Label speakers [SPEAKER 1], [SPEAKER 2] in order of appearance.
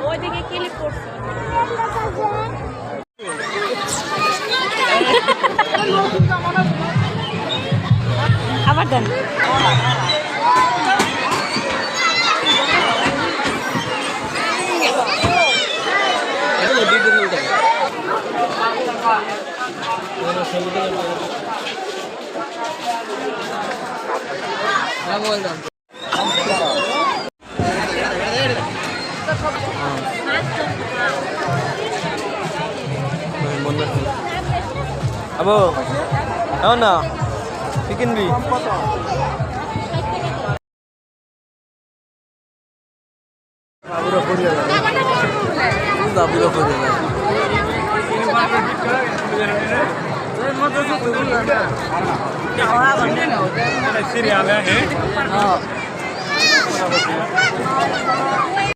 [SPEAKER 1] ওইদিকে ক্লিপ করছে আবার দেন
[SPEAKER 2] Abo, ano na? Chicken B. Pura pura. Pura pura. Serial है? हाँ.